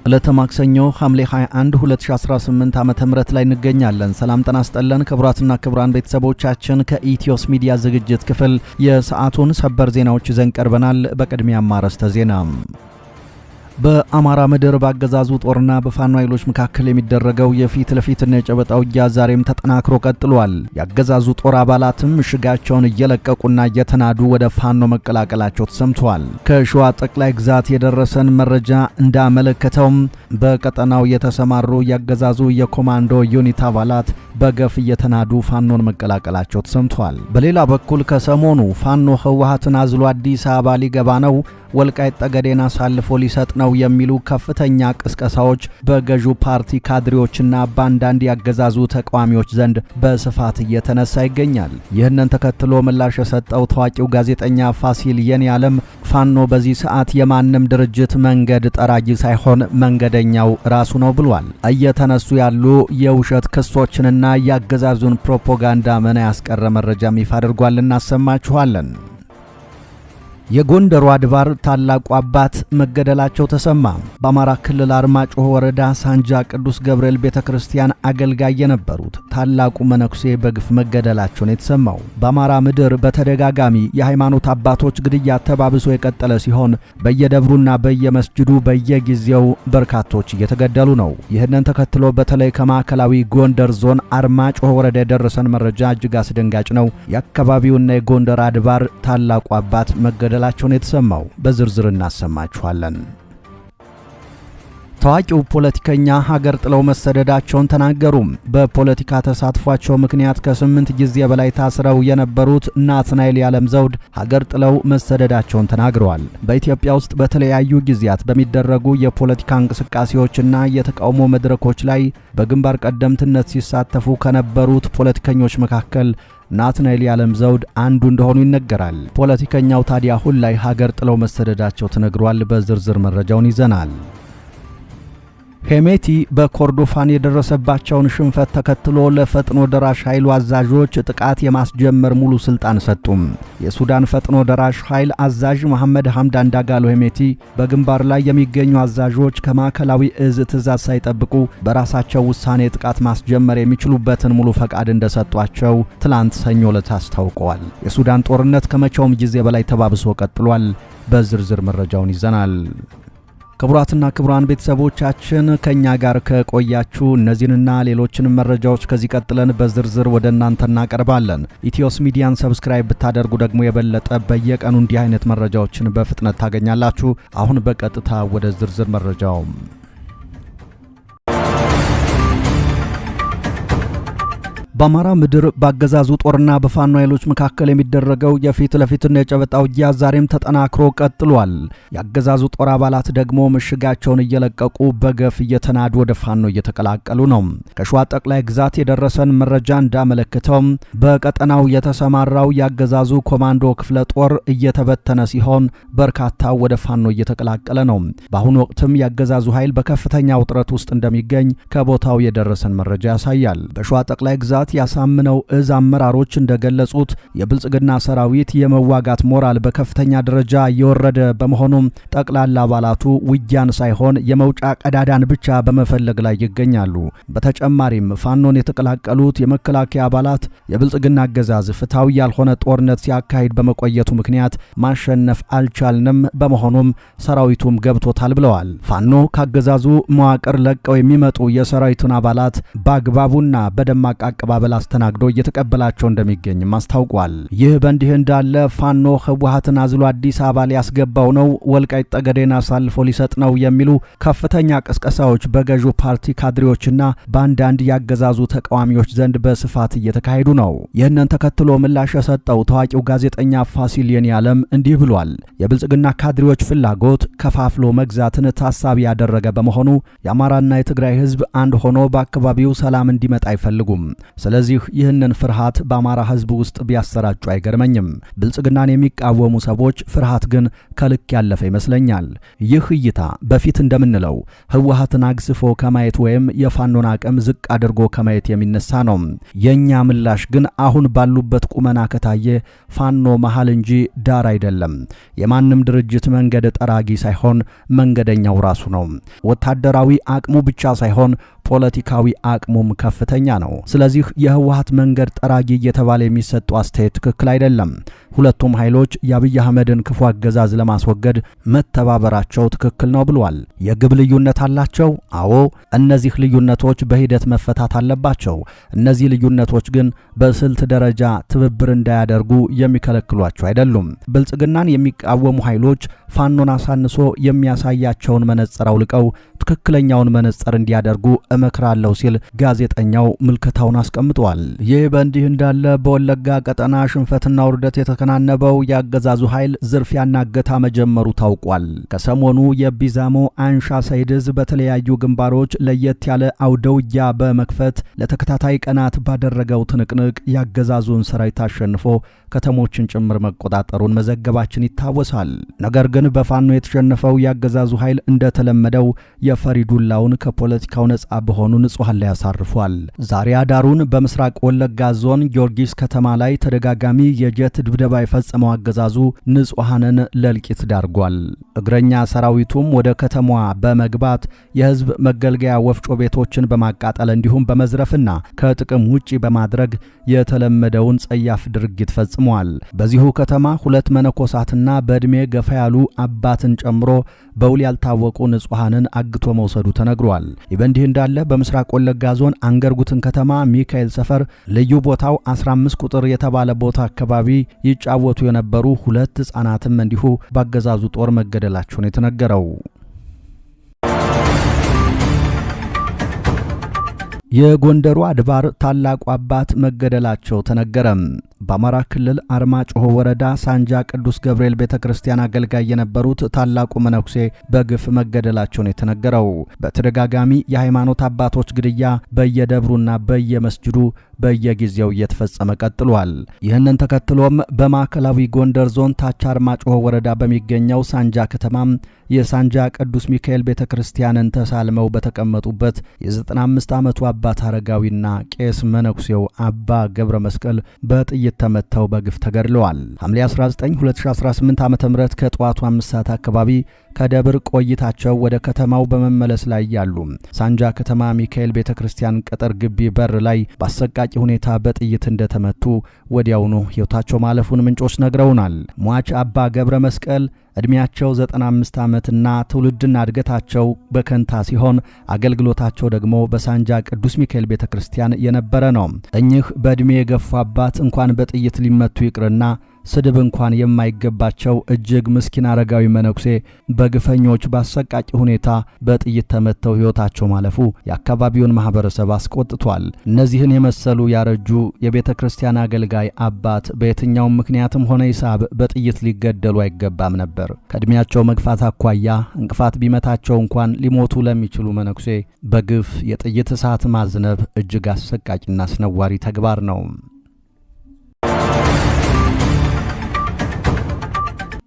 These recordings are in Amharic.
ዕለተ ማክሰኞ ሐምሌ 21 2018 ዓ.ም ላይ እንገኛለን። ሰላም ጤና ይስጥልን ክቡራትና ክቡራን ቤተሰቦቻችን ከኢትዮስ ሚዲያ ዝግጅት ክፍል የሰዓቱን ሰበር ዜናዎች ይዘን ቀርበናል። በቅድሚያ አርዕስተ ዜና። በአማራ ምድር ባገዛዙ ጦርና በፋኖ ኃይሎች መካከል የሚደረገው የፊት ለፊትና የጨበጣ ውጊያ ዛሬም ተጠናክሮ ቀጥሏል። ያገዛዙ ጦር አባላትም ምሽጋቸውን እየለቀቁና እየተናዱ ወደ ፋኖ መቀላቀላቸው ተሰምቷል። ከሸዋ ጠቅላይ ግዛት የደረሰን መረጃ እንዳመለከተውም በቀጠናው የተሰማሩ ያገዛዙ የኮማንዶ ዩኒት አባላት በገፍ እየተናዱ ፋኖን መቀላቀላቸው ተሰምቷል። በሌላ በኩል ከሰሞኑ ፋኖ ህወሓትን አዝሎ አዲስ አበባ ሊገባ ነው፣ ወልቃይት ጠገዴን አሳልፎ ሊሰጥ ነው የሚሉ ከፍተኛ ቅስቀሳዎች በገዢው ፓርቲ ካድሬዎችና በአንዳንድ ያገዛዙ ተቃዋሚዎች ዘንድ በስፋት እየተነሳ ይገኛል። ይህንን ተከትሎ ምላሽ የሰጠው ታዋቂው ጋዜጠኛ ፋሲል የኔዓለም ፋኖ በዚህ ሰዓት የማንም ድርጅት መንገድ ጠራጊ ሳይሆን መንገደኛው ራሱ ነው ብሏል። እየተነሱ ያሉ የውሸት ክሶችንና ያገዛዙን ፕሮፓጋንዳ መና ያስቀረ መረጃም ይፋ አድርጓል። እናሰማችኋለን። የጎንደሩ አድባር ታላቁ አባት መገደላቸው ተሰማ። በአማራ ክልል አርማጭሆ ወረዳ ሳንጃ ቅዱስ ገብርኤል ቤተክርስቲያን አገልጋይ የነበሩት ታላቁ መነኩሴ በግፍ መገደላቸው የተሰማው። በአማራ ምድር በተደጋጋሚ የሃይማኖት አባቶች ግድያ ተባብሶ የቀጠለ ሲሆን በየደብሩና በየመስጂዱ በየጊዜው በርካቶች እየተገደሉ ነው። ይህንን ተከትሎ በተለይ ከማዕከላዊ ጎንደር ዞን አርማጭሆ ወረዳ የደረሰን መረጃ እጅግ አስደንጋጭ ነው። የአካባቢውና የጎንደር አድባር ታላቁ አባት መገደላቸውን የተሰማው በዝርዝር እናሰማችኋለን። ታዋቂው ፖለቲከኛ ሀገር ጥለው መሰደዳቸውን ተናገሩ። በፖለቲካ ተሳትፏቸው ምክንያት ከ8 ጊዜ በላይ ታስረው የነበሩት ናትናኤል ያለም ዘውድ ሀገር ጥለው መሰደዳቸውን ተናግረዋል። በኢትዮጵያ ውስጥ በተለያዩ ጊዜያት በሚደረጉ የፖለቲካ እንቅስቃሴዎችና የተቃውሞ መድረኮች ላይ በግንባር ቀደምትነት ሲሳተፉ ከነበሩት ፖለቲከኞች መካከል ናትናኤል ያለም ዘውድ አንዱ እንደሆኑ ይነገራል። ፖለቲከኛው ታዲያ አሁን ላይ ሀገር ጥለው መሰደዳቸው ተነግሯል። በዝርዝር መረጃውን ይዘናል። ሄሜቲ በኮርዶፋን የደረሰባቸውን ሽንፈት ተከትሎ ለፈጥኖ ደራሽ ኃይሉ አዛዦች ጥቃት የማስጀመር ሙሉ ስልጣን ሰጡም። የሱዳን ፈጥኖ ደራሽ ኃይል አዛዥ መሐመድ ሐምዳን ዳጋሎ ሄሜቲ በግንባር ላይ የሚገኙ አዛዦች ከማዕከላዊ እዝ ትዕዛዝ ሳይጠብቁ በራሳቸው ውሳኔ ጥቃት ማስጀመር የሚችሉበትን ሙሉ ፈቃድ እንደሰጧቸው ትላንት ሰኞ ዕለት አስታውቀዋል። የሱዳን ጦርነት ከመቼውም ጊዜ በላይ ተባብሶ ቀጥሏል። በዝርዝር መረጃውን ይዘናል። ክቡራትና ክቡራን ቤተሰቦቻችን ከኛ ጋር ከቆያችሁ እነዚህንና ሌሎችንም መረጃዎች ከዚህ ቀጥለን በዝርዝር ወደ እናንተ እናቀርባለን። ኢትዮስ ሚዲያን ሰብስክራይብ ብታደርጉ ደግሞ የበለጠ በየቀኑ እንዲህ አይነት መረጃዎችን በፍጥነት ታገኛላችሁ። አሁን በቀጥታ ወደ ዝርዝር መረጃው። በአማራ ምድር ባገዛዙ ጦርና በፋኖ ኃይሎች መካከል የሚደረገው የፊት ለፊትና የጨበጣ ውጊያ ዛሬም ተጠናክሮ ቀጥሏል። ያገዛዙ ጦር አባላት ደግሞ ምሽጋቸውን እየለቀቁ በገፍ እየተናዱ ወደ ፋኖ እየተቀላቀሉ ነው። ከሸዋ ጠቅላይ ግዛት የደረሰን መረጃ እንዳመለከተው በቀጠናው የተሰማራው ያገዛዙ ኮማንዶ ክፍለ ጦር እየተበተነ ሲሆን በርካታው ወደ ፋኖ እየተቀላቀለ ነው። በአሁኑ ወቅትም ያገዛዙ ኃይል በከፍተኛ ውጥረት ውስጥ እንደሚገኝ ከቦታው የደረሰን መረጃ ያሳያል። በሸዋ ጠቅላይ ግዛት ያሳምነው እዝ አመራሮች እንደገለጹት የብልጽግና ሰራዊት የመዋጋት ሞራል በከፍተኛ ደረጃ እየወረደ በመሆኑም ጠቅላላ አባላቱ ውጊያን ሳይሆን የመውጫ ቀዳዳን ብቻ በመፈለግ ላይ ይገኛሉ። በተጨማሪም ፋኖን የተቀላቀሉት የመከላከያ አባላት የብልጽግና አገዛዝ ፍትሐዊ ያልሆነ ጦርነት ሲያካሂድ በመቆየቱ ምክንያት ማሸነፍ አልቻልንም፣ በመሆኑም ሰራዊቱም ገብቶታል ብለዋል። ፋኖ ካገዛዙ መዋቅር ለቀው የሚመጡ የሰራዊቱን አባላት በአግባቡና በደማቅ አቀባበል አስተናግዶ እየተቀበላቸው እንደሚገኝም አስታውቋል። ይህ በእንዲህ እንዳለ ፋኖ ህወሓትን አዝሎ አዲስ አበባ ሊያስገባው ነው፣ ወልቃይት ጠገዴን አሳልፎ ሊሰጥ ነው የሚሉ ከፍተኛ ቅስቀሳዎች በገዢው ፓርቲ ካድሬዎችና በአንዳንድ ያገዛዙ ተቃዋሚዎች ዘንድ በስፋት እየተካሄዱ ነው። ይህንን ተከትሎ ምላሽ የሰጠው ታዋቂው ጋዜጠኛ ፋሲል የኔዓለም እንዲህ ብሏል። የብልጽግና ካድሬዎች ፍላጎት ከፋፍሎ መግዛትን ታሳቢ ያደረገ በመሆኑ የአማራና የትግራይ ህዝብ አንድ ሆኖ በአካባቢው ሰላም እንዲመጣ አይፈልጉም። ስለዚህ ይህንን ፍርሃት በአማራ ሕዝብ ውስጥ ቢያሰራጩ አይገርመኝም። ብልጽግናን የሚቃወሙ ሰዎች ፍርሃት ግን ከልክ ያለፈ ይመስለኛል። ይህ እይታ በፊት እንደምንለው ህወሓትን አግስፎ ከማየት ወይም የፋኖን አቅም ዝቅ አድርጎ ከማየት የሚነሳ ነው። የኛ ምላሽ ግን አሁን ባሉበት ቁመና ከታየ ፋኖ መሃል እንጂ ዳር አይደለም። የማንም ድርጅት መንገድ ጠራጊ ሳይሆን መንገደኛው ራሱ ነው። ወታደራዊ አቅሙ ብቻ ሳይሆን ፖለቲካዊ አቅሙም ከፍተኛ ነው። ስለዚህ የህወሓት መንገድ ጠራጊ እየተባለ የሚሰጠው አስተያየት ትክክል አይደለም። ሁለቱም ኃይሎች የአብይ አህመድን ክፉ አገዛዝ ለማስወገድ መተባበራቸው ትክክል ነው ብሏል። የግብ ልዩነት አላቸው። አዎ፣ እነዚህ ልዩነቶች በሂደት መፈታት አለባቸው። እነዚህ ልዩነቶች ግን በስልት ደረጃ ትብብር እንዳያደርጉ የሚከለክሏቸው አይደሉም። ብልጽግናን የሚቃወሙ ኃይሎች ፋኖን አሳንሶ የሚያሳያቸውን መነጽር አውልቀው ትክክለኛውን መነጽር እንዲያደርጉ እመክራለሁ ሲል ጋዜጠኛው ምልከታውን አስቀምጧል። ይህ በእንዲህ እንዳለ በወለጋ ቀጠና ሽንፈትና ውርደት የተከናነበው የአገዛዙ ኃይል ዝርፊያና እገታ መጀመሩ ታውቋል። ከሰሞኑ የቢዛሞ አንሻ ሰይድዝ በተለያዩ ግንባሮች ለየት ያለ አውደውያ በመክፈት ለተከታታይ ቀናት ባደረገው ትንቅንቅ የአገዛዙን ሰራዊት አሸንፎ ከተሞችን ጭምር መቆጣጠሩን መዘገባችን ይታወሳል። ነገር ግን በፋኖ የተሸነፈው የአገዛዙ ኃይል እንደተለመደው የፈሪዱላውን ከፖለቲካው ነጻ በሆኑ ንጹሃን ላይ ያሳርፏል። ዛሬ አዳሩን በምስራቅ ወለጋ ዞን ጊዮርጊስ ከተማ ላይ ተደጋጋሚ የጀት ድብደባ የፈጸመው አገዛዙ ንጹሃንን ለእልቂት ዳርጓል። እግረኛ ሰራዊቱም ወደ ከተማዋ በመግባት የህዝብ መገልገያ ወፍጮ ቤቶችን በማቃጠል እንዲሁም በመዝረፍና ከጥቅም ውጪ በማድረግ የተለመደውን ጸያፍ ድርጊት ፈጽሟል። በዚሁ ከተማ 2 መነኮሳትና በዕድሜ ገፋ ያሉ አባትን ጨምሮ በውል ያልታወቁ ንጹሃንን አግቶ መውሰዱ ተነግሯል። ይህ በእንዲህ እንዳለ በምስራቅ ወለጋ ዞን አንገርጉትን ከተማ ሚካኤል ሰፈር ልዩ ቦታው 15 ቁጥር የተባለ ቦታ አካባቢ ይጫወቱ የነበሩ 2 ሕፃናትም እንዲሁ በአገዛዙ ጦር መገደላቸውን የተነገረው። የጎንደሩ አድባር ታላቁ አባት መገደላቸው ተነገረም። በአማራ ክልል አርማጭሆ ወረዳ ሳንጃ ቅዱስ ገብርኤል ቤተክርስቲያን አገልጋይ የነበሩት ታላቁ መነኩሴ በግፍ መገደላቸውን የተነገረው። በተደጋጋሚ የሃይማኖት አባቶች ግድያ በየደብሩና በየመስጅዱ በየጊዜው እየተፈጸመ ቀጥሏል። ይህንን ተከትሎም በማዕከላዊ ጎንደር ዞን ታች አርማጭሆ ወረዳ በሚገኘው ሳንጃ ከተማም የሳንጃ ቅዱስ ሚካኤል ቤተክርስቲያንን ተሳልመው በተቀመጡበት የ95 ዓመቱ አባት አረጋዊና ቄስ መነኩሴው አባ ገብረ መስቀል በጥይት ተመተው በግፍ ተገድለዋል። ሐምሌ 19 2018 ዓ.ም ከጠዋቱ 5 ሰዓት አካባቢ ከደብር ቆይታቸው ወደ ከተማው በመመለስ ላይ ያሉ ሳንጃ ከተማ ሚካኤል ቤተክርስቲያን ቅጥር ግቢ በር ላይ በአሰቃቂ ሁኔታ በጥይት እንደተመቱ ወዲያውኑ ሕይወታቸው ማለፉን ምንጮች ነግረውናል። ሟች አባ ገብረ መስቀል ዕድሜያቸው 95 ዓመትና ትውልድና እድገታቸው በከንታ ሲሆን አገልግሎታቸው ደግሞ በሳንጃ ቅዱስ ሚካኤል ቤተክርስቲያን የነበረ ነው። እኚህ በዕድሜ የገፉ አባት እንኳን በጥይት ሊመቱ ይቅርና ስድብ እንኳን የማይገባቸው እጅግ ምስኪን አረጋዊ መነኩሴ በግፈኞች በአሰቃቂ ሁኔታ በጥይት ተመተው ሕይወታቸው ማለፉ የአካባቢውን ማህበረሰብ አስቆጥቷል። እነዚህን የመሰሉ ያረጁ የቤተ ክርስቲያን አገልጋይ አባት በየትኛውም ምክንያትም ሆነ ሂሳብ በጥይት ሊገደሉ አይገባም ነበር። ከዕድሜያቸው መግፋት አኳያ እንቅፋት ቢመታቸው እንኳን ሊሞቱ ለሚችሉ መነኩሴ በግፍ የጥይት እሳት ማዝነብ እጅግ አሰቃቂና አስነዋሪ ተግባር ነው።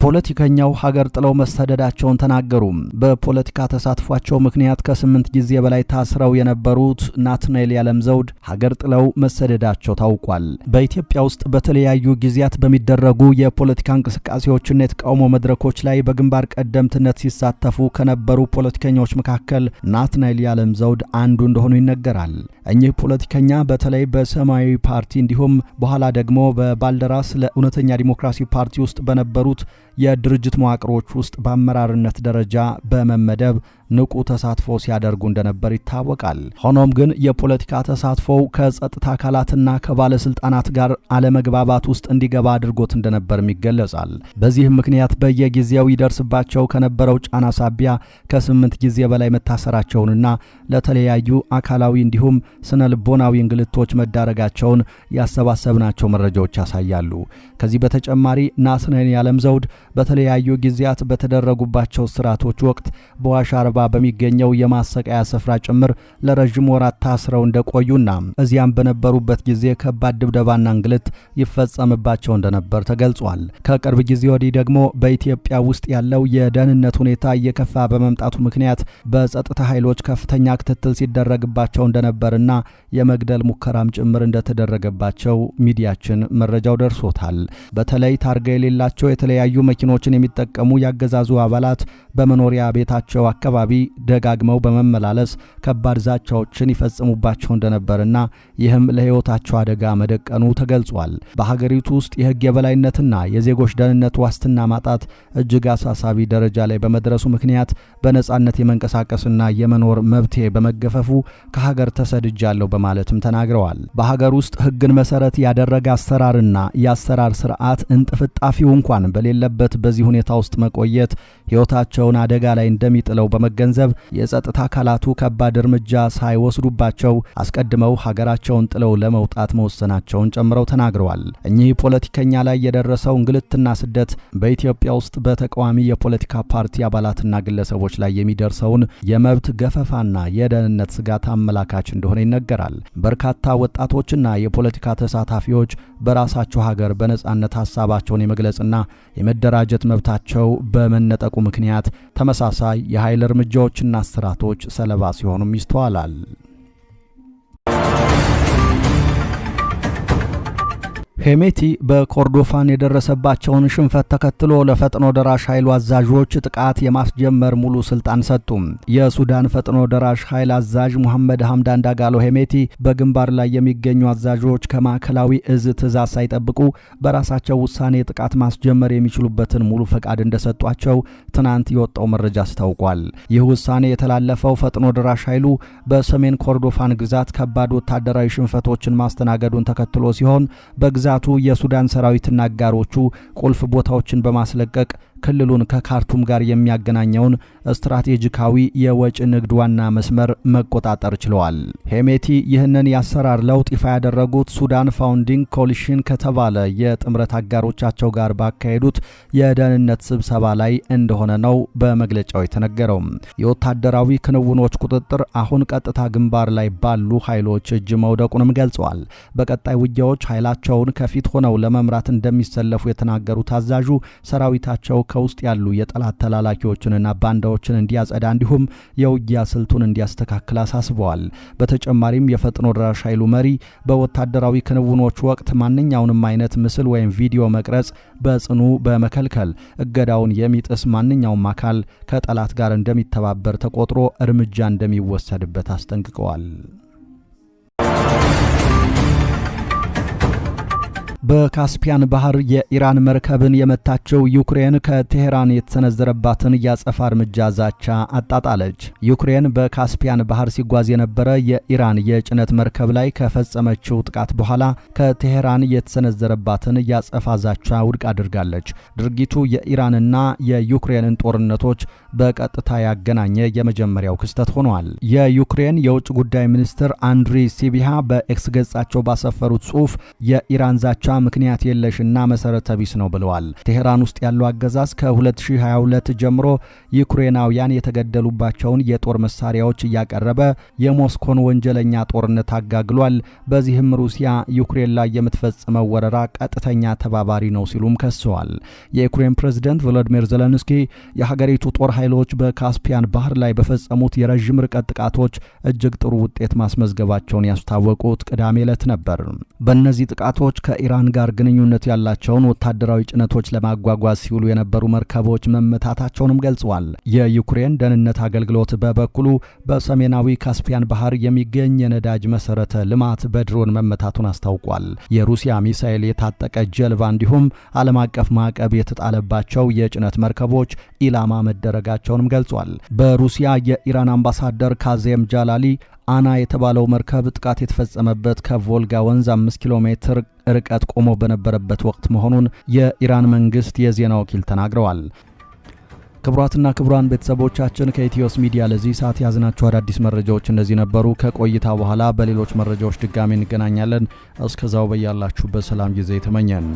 ፖለቲከኛው ሀገር ጥለው መሰደዳቸውን ተናገሩ። በፖለቲካ ተሳትፏቸው ምክንያት ከ8 ጊዜ በላይ ታስረው የነበሩት ናትናኤል ያለምዘውድ ሀገር ጥለው መሰደዳቸው ታውቋል። በኢትዮጵያ ውስጥ በተለያዩ ጊዜያት በሚደረጉ የፖለቲካ እንቅስቃሴዎችና የተቃውሞ መድረኮች ላይ በግንባር ቀደምትነት ሲሳተፉ ከነበሩ ፖለቲከኞች መካከል ናትናኤል ያለምዘውድ አንዱ እንደሆኑ ይነገራል። እኚህ ፖለቲከኛ በተለይ በሰማያዊ ፓርቲ እንዲሁም በኋላ ደግሞ በባልደራስ ለእውነተኛ ዲሞክራሲ ፓርቲ ውስጥ በነበሩት የድርጅት መዋቅሮች ውስጥ በአመራርነት ደረጃ በመመደብ ንቁ ተሳትፎ ሲያደርጉ እንደነበር ይታወቃል። ሆኖም ግን የፖለቲካ ተሳትፎው ከጸጥታ አካላትና ከባለስልጣናት ጋር አለመግባባት ውስጥ እንዲገባ አድርጎት እንደነበርም ይገለጻል። በዚህም ምክንያት በየጊዜው ይደርስባቸው ከነበረው ጫና ሳቢያ ከ8 ጊዜ በላይ መታሰራቸውንና ለተለያዩ አካላዊ እንዲሁም ስነ ልቦናዊ እንግልቶች መዳረጋቸውን ያሰባሰብናቸው መረጃዎች ያሳያሉ። ከዚህ በተጨማሪ ናትናኤል ያለምዘውድ በተለያዩ ጊዜያት በተደረጉባቸው ስርዓቶች ወቅት በዋሽ አርባ ጀርባ በሚገኘው የማሰቃያ ስፍራ ጭምር ለረጅም ወራት ታስረው እንደቆዩና እዚያም በነበሩበት ጊዜ ከባድ ድብደባና እንግልት ይፈጸምባቸው እንደነበር ተገልጿል። ከቅርብ ጊዜ ወዲህ ደግሞ በኢትዮጵያ ውስጥ ያለው የደህንነት ሁኔታ እየከፋ በመምጣቱ ምክንያት በጸጥታ ኃይሎች ከፍተኛ ክትትል ሲደረግባቸው እንደነበርና የመግደል ሙከራም ጭምር እንደተደረገባቸው ሚዲያችን መረጃው ደርሶታል። በተለይ ታርጋ የሌላቸው የተለያዩ መኪኖችን የሚጠቀሙ ያገዛዙ አባላት በመኖሪያ ቤታቸው አካባቢ ደጋግመው በመመላለስ ከባድ ዛቻዎችን ይፈጽሙባቸው እንደነበርና ይህም ለሕይወታቸው አደጋ መደቀኑ ተገልጿል። በሀገሪቱ ውስጥ የሕግ የበላይነትና የዜጎች ደህንነት ዋስትና ማጣት እጅግ አሳሳቢ ደረጃ ላይ በመድረሱ ምክንያት በነጻነት የመንቀሳቀስና የመኖር መብቴ በመገፈፉ ከሀገር ተሰድጃለሁ በማለትም ተናግረዋል። በሀገር ውስጥ ሕግን መሰረት ያደረገ አሰራርና የአሰራር ስርዓት እንጥፍጣፊው እንኳን በሌለበት በዚህ ሁኔታ ውስጥ መቆየት ሕይወታቸውን አደጋ ላይ እንደሚጥለው በመገንዘብ የጸጥታ አካላቱ ከባድ እርምጃ ሳይወስዱባቸው አስቀድመው ሀገራቸውን ጥለው ለመውጣት መወሰናቸውን ጨምረው ተናግረዋል። እኚህ ፖለቲከኛ ላይ የደረሰው እንግልትና ስደት በኢትዮጵያ ውስጥ በተቃዋሚ የፖለቲካ ፓርቲ አባላትና ግለሰቦች ላይ የሚደርሰውን የመብት ገፈፋና የደህንነት ስጋት አመላካች እንደሆነ ይነገራል። በርካታ ወጣቶችና የፖለቲካ ተሳታፊዎች በራሳቸው ሀገር በነጻነት ሀሳባቸውን የመግለጽና የመደራጀት መብታቸው በመነጠቁ ምክንያት ተመሳሳይ የኃይል እርምጃዎችና እስራቶች ሰለባ ሲሆኑም ይስተዋላል። ሄሜቲ በኮርዶፋን የደረሰባቸውን ሽንፈት ተከትሎ ለፈጥኖ ደራሽ ኃይሉ አዛዦች ጥቃት የማስጀመር ሙሉ ስልጣን ሰጡ። የሱዳን ፈጥኖ ደራሽ ኃይል አዛዥ ሙሐመድ ሐምዳን ዳጋሎ ሄሜቲ በግንባር ላይ የሚገኙ አዛዦች ከማዕከላዊ እዝ ትዕዛዝ ሳይጠብቁ በራሳቸው ውሳኔ ጥቃት ማስጀመር የሚችሉበትን ሙሉ ፈቃድ እንደሰጧቸው ትናንት የወጣው መረጃ አስታውቋል። ይህ ውሳኔ የተላለፈው ፈጥኖ ደራሽ ኃይሉ በሰሜን ኮርዶፋን ግዛት ከባድ ወታደራዊ ሽንፈቶችን ማስተናገዱን ተከትሎ ሲሆን በግዛቱ የሱዳን ሰራዊትና አጋሮቹ ቁልፍ ቦታዎችን በማስለቀቅ ክልሉን ከካርቱም ጋር የሚያገናኘውን ስትራቴጂካዊ የወጪ ንግድ ዋና መስመር መቆጣጠር ችለዋል። ሄሜቲ ይህንን የአሰራር ለውጥ ይፋ ያደረጉት ሱዳን ፋውንዲንግ ኮሊሽን ከተባለ የጥምረት አጋሮቻቸው ጋር ባካሄዱት የደህንነት ስብሰባ ላይ እንደሆነ ነው በመግለጫው የተነገረው። የወታደራዊ ክንውኖች ቁጥጥር አሁን ቀጥታ ግንባር ላይ ባሉ ኃይሎች እጅ መውደቁንም ገልጸዋል። በቀጣይ ውጊያዎች ኃይላቸውን ከፊት ሆነው ለመምራት እንደሚሰለፉ የተናገሩት አዛዡ ሰራዊታቸው ከውስጥ ያሉ የጠላት ተላላኪዎችንና ባንዳዎችን እንዲያጸዳ እንዲሁም የውጊያ ስልቱን እንዲያስተካክል አሳስበዋል። በተጨማሪም የፈጥኖ ደራሽ ኃይሉ መሪ በወታደራዊ ክንውኖች ወቅት ማንኛውንም አይነት ምስል ወይም ቪዲዮ መቅረጽ በጽኑ በመከልከል እገዳውን የሚጥስ ማንኛውም አካል ከጠላት ጋር እንደሚተባበር ተቆጥሮ እርምጃ እንደሚወሰድበት አስጠንቅቀዋል። በካስፒያን ባህር የኢራን መርከብን የመታቸው ዩክሬን ከቴሄራን የተሰነዘረባትን ያጸፋ እርምጃ ዛቻ አጣጣለች። ዩክሬን በካስፒያን ባህር ሲጓዝ የነበረ የኢራን የጭነት መርከብ ላይ ከፈጸመችው ጥቃት በኋላ ከቴሄራን የተሰነዘረባትን ያጸፋ ዛቻ ውድቅ አድርጋለች። ድርጊቱ የኢራንና የዩክሬንን ጦርነቶች በቀጥታ ያገናኘ የመጀመሪያው ክስተት ሆኗል። የዩክሬን የውጭ ጉዳይ ሚኒስትር አንድሪ ሲቢሃ በኤክስ ገጻቸው ባሰፈሩት ጽሑፍ የኢራን ዛቻ ምክንያት የለሽና መሰረተ ቢስ ነው ብለዋል። ቴሄራን ውስጥ ያለው አገዛዝ ከ2022 ጀምሮ ዩክሬናውያን የተገደሉባቸውን የጦር መሳሪያዎች እያቀረበ የሞስኮን ወንጀለኛ ጦርነት አጋግሏል። በዚህም ሩሲያ ዩክሬን ላይ የምትፈጽመው ወረራ ቀጥተኛ ተባባሪ ነው ሲሉም ከሰዋል። የዩክሬን ፕሬዝዳንት ቮሎዲሚር ዜሌንስኪ የሀገሪቱ ጦር ኃይሎች በካስፒያን ባህር ላይ በፈጸሙት የረጅም ርቀት ጥቃቶች እጅግ ጥሩ ውጤት ማስመዝገባቸውን ያስታወቁት ቅዳሜ ዕለት ነበር። በእነዚህ ጥቃቶች ከኢራን ጋር ግንኙነት ያላቸውን ወታደራዊ ጭነቶች ለማጓጓዝ ሲውሉ የነበሩ መርከቦች መመታታቸውንም ገልጸዋል። የዩክሬን ደህንነት አገልግሎት በበኩሉ በሰሜናዊ ካስፒያን ባህር የሚገኝ የነዳጅ መሰረተ ልማት በድሮን መመታቱን አስታውቋል። የሩሲያ ሚሳኤል የታጠቀ ጀልባ እንዲሁም ዓለም አቀፍ ማዕቀብ የተጣለባቸው የጭነት መርከቦች ኢላማ መደረጋቸውንም ገልጿል። በሩሲያ የኢራን አምባሳደር ካዜም ጃላሊ አና የተባለው መርከብ ጥቃት የተፈጸመበት ከቮልጋ ወንዝ 5 ኪሎ ሜትር ርቀት ቆሞ በነበረበት ወቅት መሆኑን የኢራን መንግስት የዜና ወኪል ተናግረዋል። ክቡራትና ክቡራን ቤተሰቦቻችን ከኢትዮስ ሚዲያ ለዚህ ሰዓት ያዝናቸው አዳዲስ መረጃዎች እነዚህ ነበሩ። ከቆይታ በኋላ በሌሎች መረጃዎች ድጋሚ እንገናኛለን። እስከዛው በያላችሁበት ሰላም ጊዜ ተመኘን።